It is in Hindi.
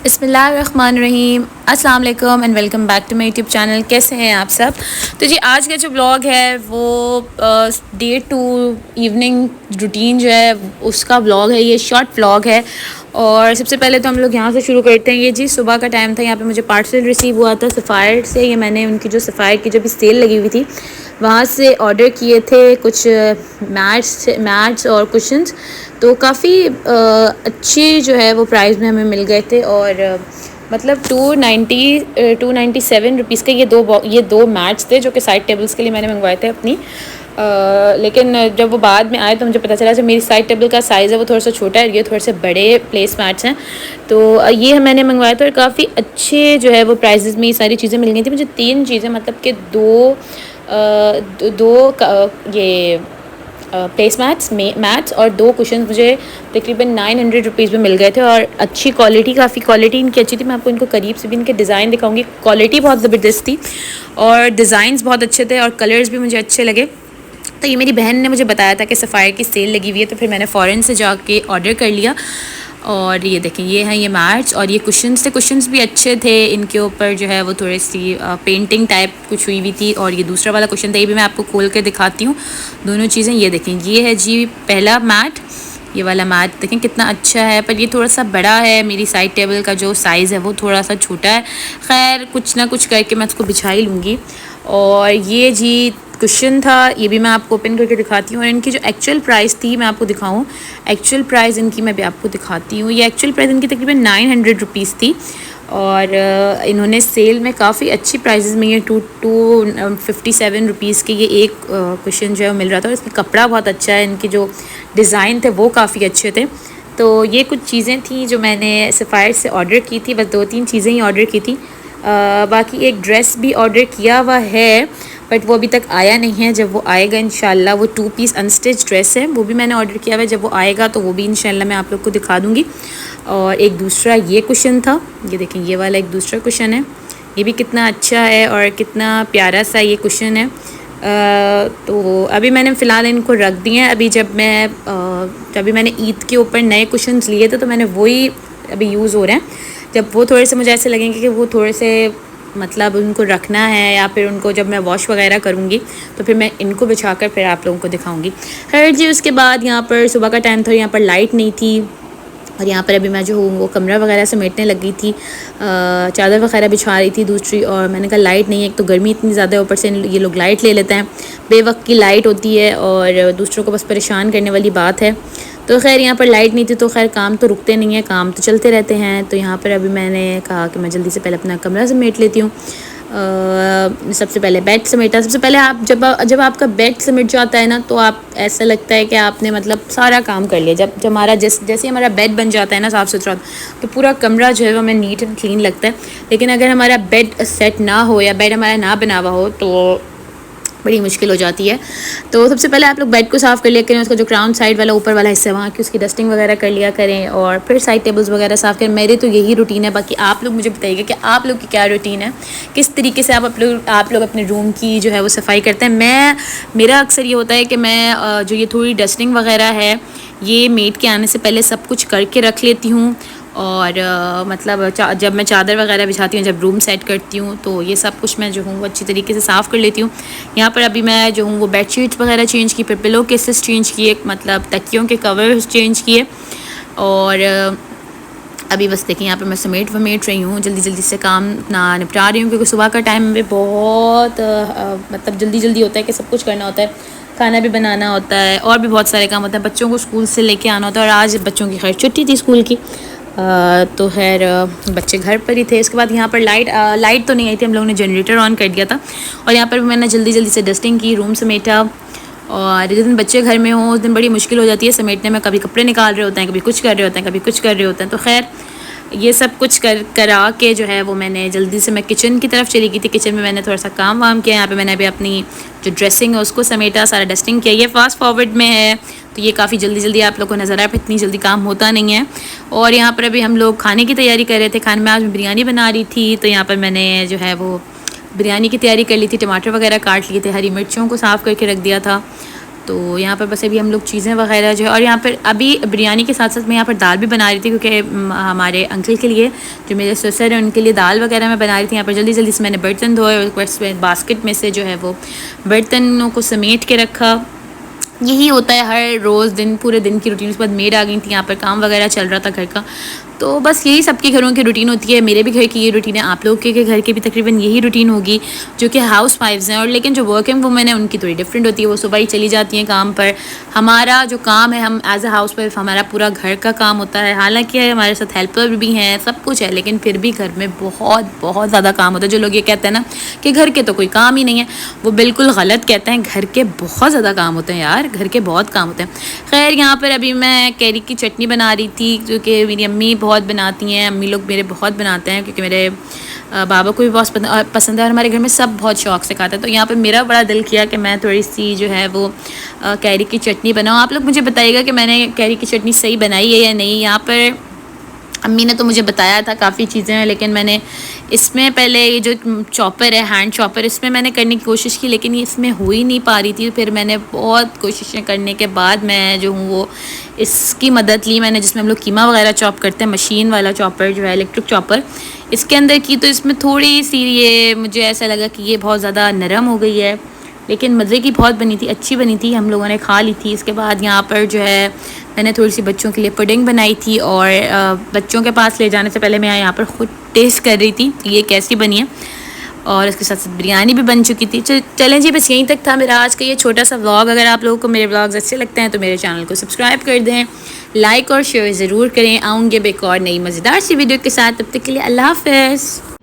बिस्मिल्लाहिर्रहमानिर्रहीम, अस्सलाम वालेकुम and welcome back to my YouTube channel. कैसे हैं आप सब? तो जी आज का जो ब्लॉग है वो डे टू इवनिंग रूटीन जो है उसका ब्लॉग है। ये शॉर्ट ब्लॉग है और सबसे पहले तो हम लोग यहाँ से शुरू करते हैं। ये जी सुबह का टाइम था, यहाँ पे मुझे पार्सल रिसीव हुआ था सफ़ायर से। ये मैंने उनकी जो सफ़ायर की जो भी सेल लगी हुई थी वहाँ से ऑर्डर किए थे कुछ मैट्स और कुशन्स। तो काफ़ी अच्छे जो है वो प्राइस में हमें मिल गए थे और मतलब 297 रुपीज़ के ये दो मैट्स थे जो कि साइड टेबल्स के लिए मैंने मंगवाए थे अपनी। लेकिन जब वो बाद में आए तो मुझे पता चला जो मेरी साइड टेबल का साइज़ है वो थोड़ा सा छोटा है, ये थोड़े से बड़े प्लेस मैट्स हैं। तो ये मैंने मंगवाया था और काफ़ी अच्छे जो है वो प्राइजेज़ में ये सारी चीज़ें मिल गई थी मुझे। 3 चीज़ें मतलब कि ये प्लेस मैट्स और 2 कुशन मुझे तकरीबन 900 रुपीज़ में मिल गए थे और अच्छी क्वालिटी, काफ़ी क्वालिटी इनकी अच्छी थी। मैं आपको इनको करीब से भी इनके डिज़ाइन दिखाऊंगी। क्वालिटी बहुत ज़बरदस्त थी और डिज़ाइंस बहुत अच्छे थे और कलर्स भी मुझे अच्छे लगे। तो ये मेरी बहन ने मुझे बताया था कि सफ़ायर की सेल लगी हुई है, तो फिर मैंने फ़ौरन से जाके ऑर्डर कर लिया। और ये देखें, ये हैं ये मैट्स और ये कुशन्स थे। कुशन्स भी अच्छे थे, इनके ऊपर जो है वो थोड़ी सी पेंटिंग टाइप कुछ हुई हुई थी। और ये दूसरा वाला कुशन था, ये भी मैं आपको खोल कर दिखाती हूँ दोनों चीज़ें। ये देखें, ये है जी पहला मैट, ये वाला मैट देखें कितना अच्छा है, पर ये थोड़ा सा बड़ा है। मेरी साइड टेबल का जो साइज़ है वो थोड़ा सा छोटा है। खैर कुछ ना कुछ करके मैं इसको बिछा ही लूँगी। और ये जी कुशन था, ये भी मैं आपको ओपन करके दिखाती हूँ और इनकी जो एक्चुअल प्राइस थी मैं आपको दिखाऊँ। एक्चुअल प्राइस इनकी मैं भी आपको दिखाती हूँ। ये एक्चुअल प्राइस इनकी तकरीबन 900 रुपीज़ थी और इन्होंने सेल में काफ़ी अच्छी प्राइसेस में ये 257 रुपीज़ के ये एक कुशन जो है वो मिल रहा था। और इसका कपड़ा बहुत अच्छा है, इनके जो डिज़ाइन थे वो काफ़ी अच्छे थे। तो ये कुछ चीज़ें थी जो मैंने सफ़ायर से ऑर्डर की थी, बस 2-3 चीज़ें ही ऑर्डर की थी। बाकी एक ड्रेस भी ऑर्डर किया हुआ है बट वो अभी तक आया नहीं है। जब वो आएगा इंशाल्लाह, वो 2 पीस अनस्टिच ड्रेस है, वो भी मैंने ऑर्डर किया हुआ है। जब वो आएगा तो वो भी इंशाल्लाह मैं आप लोग को दिखा दूँगी। और एक दूसरा ये कुशन था, ये देखें ये वाला एक दूसरा कुशन है, ये भी कितना अच्छा है और कितना प्यारा सा ये कुशन है। तो अभी मैंने फ़िलहाल इनको रख दिए हैं। अभी जब मैंने ईद के ऊपर नए कुशन्स लिए थे तो मैंने वही अभी यूज़ हो रहे हैं। जब वो थोड़े से मुझे ऐसे लगेंगे कि वो थोड़े से मतलब उनको रखना है या फिर उनको जब मैं वॉश वगैरह करूँगी तो फिर मैं इनको बिछाकर फिर आप लोगों को दिखाऊंगी। खैर जी उसके बाद यहाँ पर सुबह का टाइम था, यहाँ पर लाइट नहीं थी और यहाँ पर अभी मैं जो हूँ वो कमरा वगैरह समेटने लगी थी, चादर वगैरह बिछा रही थी दूसरी। और मैंने कहा लाइट नहीं है, एक तो गर्मी इतनी ज़्यादा है, ऊपर से ये लोग लाइट ले लेते हैं, बेवक्त की लाइट होती है और दूसरों को बस परेशान करने वाली बात है। तो खैर यहाँ पर लाइट नहीं थी तो खैर काम तो रुकते नहीं है, काम तो चलते रहते हैं। तो यहाँ पर अभी मैंने कहा कि मैं जल्दी से पहले अपना कमरा समेट लेती हूँ। सबसे पहले बेड समेटा। सबसे पहले आप जब आपका बेड समेट जाता है ना तो आप ऐसा लगता है कि आपने मतलब सारा काम कर लिया। जब हमारा जैसे हमारा बेड बन जाता है ना साफ़ सुथरा, तो पूरा कमरा जो है वो हमें नीट एंड क्लीन लगता है। लेकिन अगर हमारा बेड सेट ना हो या बेड हमारा ना बना हुआ हो तो बड़ी मुश्किल हो जाती है। तो सबसे पहले आप लोग बेड को साफ़ कर लिया करें, उसका जो ग्राउंड साइड वाला ऊपर वाला हिस्सा है वहाँ की उसकी डस्टिंग वगैरह कर लिया करें और फिर साइड टेबल्स वगैरह साफ़ करें। मेरी तो यही रूटीन है। बाकी आप लोग मुझे बताइएगा कि आप लोग की क्या रूटीन है, किस तरीके से आप लोग अपने रूम की जो है वो सफाई करते हैं। मेरा अक्सर ये होता है कि मैं जो ये थोड़ी डस्टिंग वगैरह है ये मेड के आने से पहले सब कुछ करके रख लेती हूँ। और मतलब जब मैं चादर वगैरह बिछाती हूँ, जब रूम सेट करती हूँ तो ये सब कुछ मैं जो हूँ वो अच्छी तरीके से साफ़ कर लेती हूँ। यहाँ पर अभी मैं जो हूँ वो बेडशीट्स वगैरह चेंज की, फिर पिलो केसेस चेंज किए, मतलब तकियों के कवर्स चेंज किए। और अभी बस देखिए यहाँ पे मैं समेट रही हूँ, जल्दी से काम ना निपटा रही हूँ क्योंकि सुबह का टाइम में बहुत मतलब जल्दी होता है कि सब कुछ करना होता है, खाना भी बनाना होता है और भी बहुत सारे काम होते हैं। बच्चों को स्कूल से लेके आना होता है और आज बच्चों की खैर छुट्टी थी स्कूल की। तो खैर बच्चे घर पर ही थे। इसके बाद यहाँ पर लाइट तो नहीं आई थी, हम लोगों ने जनरेटर ऑन कर दिया था और यहाँ पर मैंने जल्दी से डस्टिंग की, रूम समेटा। और जिस दिन बच्चे घर में हों उस दिन बड़ी मुश्किल हो जाती है समेटने में, कभी कपड़े निकाल रहे होते हैं, कभी कुछ कर रहे होते हैं, कभी कुछ कर रहे होते हैं। तो खैर ये सब कुछ करा के जो है वो मैंने जल्दी से मैं किचन की तरफ चली गई थी। किचन में मैंने थोड़ा सा काम वाम किया। यहाँ पे मैंने अभी अपनी जो ड्रेसिंग है उसको समेटा, सारा डस्टिंग किया। ये फास्ट फॉरवर्ड में है तो ये काफ़ी जल्दी आप लोग को नज़र आया, पर इतनी जल्दी काम होता नहीं है। और यहाँ पर अभी हम लोग खाने की तैयारी कर रहे थे। खाने में आज मैं बिरयानी बना रही थी तो यहाँ पर मैंने जो है वो बिरयानी की तैयारी कर ली थी। टमाटर वगैरह काट लिए थे, हरी मिर्चों को साफ़ करके रख दिया था। तो यहाँ पर बस अभी हम लोग चीज़ें वगैरह जो है, और यहाँ पर अभी बिरयानी के साथ साथ मैं यहाँ पर दाल भी बना रही थी, क्योंकि हमारे अंकल के लिए, जो मेरे ससुर हैं, उनके लिए दाल वगैरह मैं बना रही थी। यहाँ पर जल्दी जल्दी से मैंने बर्तन धोए और बास्केट में से जो है वो बर्तनों को समेट के रखा। यही होता है हर रोज़ दिन, पूरे दिन की रूटीन। उसके बाद मेड आ गई थी, यहाँ पर काम वगैरह चल रहा था घर का। तो बस यही सबके घरों की रूटीन होती है। मेरे भी घर की ये रूटीन है, आप लोग के घर की भी तकरीबन यही रूटीन होगी जो कि हाउस वाइफ्स हैं। और लेकिन जो वर्किंग वुमेन है उनकी थोड़ी डिफरेंट होती है, वो सुबह ही चली जाती हैं काम पर। हमारा जो काम है, हम एज अ हाउस वाइफ हमारा पूरा घर का काम होता है। हालांकि हमारे साथ हेल्पर भी हैं, सब कुछ है, लेकिन फिर भी घर में बहुत बहुत ज़्यादा काम होता है। जो लोग ये कहते हैं ना कि घर के तो कोई काम ही नहीं है, वो बिल्कुल गलत कहते हैं। घर के बहुत ज़्यादा काम होते हैं यार, घर के बहुत काम होते हैं। खैर, यहाँ पर अभी मैं कैरी की चटनी बना रही थी, क्योंकि मेरी अम्मी बहुत बनाती हैं, अम्मी लोग मेरे बहुत बनाते हैं, क्योंकि मेरे बाबा को भी बहुत पसंद है और हमारे घर में सब बहुत शौक से खाते हैं। तो यहाँ पे मेरा बड़ा दिल किया कि मैं थोड़ी सी जो है वो कैरी की चटनी बनाऊँ। आप लोग मुझे बताइएगा कि मैंने कैरी की चटनी सही बनाई है या नहीं। यहाँ पर अम्मी ने तो मुझे बताया था काफ़ी चीज़ें हैं, लेकिन मैंने इसमें पहले ये जो चॉपर है, हैंड चॉपर, इसमें मैंने करने की कोशिश की, लेकिन ये इसमें हो ही नहीं पा रही थी। फिर मैंने बहुत कोशिशें करने के बाद मैं जो हूँ वो इसकी मदद ली मैंने, जिसमें हम लोग कीमा वगैरह चॉप करते हैं, मशीन वाला चॉपर जो है, इलेक्ट्रिक चॉपर, इसके अंदर की। तो इसमें थोड़ी सी ये मुझे ऐसा लगा कि ये बहुत ज़्यादा नरम हो गई है, लेकिन मज़े की बहुत बनी थी, अच्छी बनी थी, हम लोगों ने खा ली थी। इसके बाद यहाँ पर जो है मैंने थोड़ी सी बच्चों के लिए पुडिंग बनाई थी, और बच्चों के पास ले जाने से पहले मैं यहाँ पर ख़ुद टेस्ट कर रही थी कि ये कैसी बनी है। और इसके साथ साथ बिरयानी भी बन चुकी थी। चलें जी, बस यहीं तक था मेरा आज का ये छोटा सा व्लॉग। अगर आप लोगों को मेरे व्लॉग्स अच्छे लगते हैं तो मेरे चैनल को सब्सक्राइब कर दें, लाइक और शेयर ज़रूर करें। आऊँगी एक और नई मज़ेदार सी वीडियो के साथ, तब तक के लिए अल्लाह हाफ़िज़।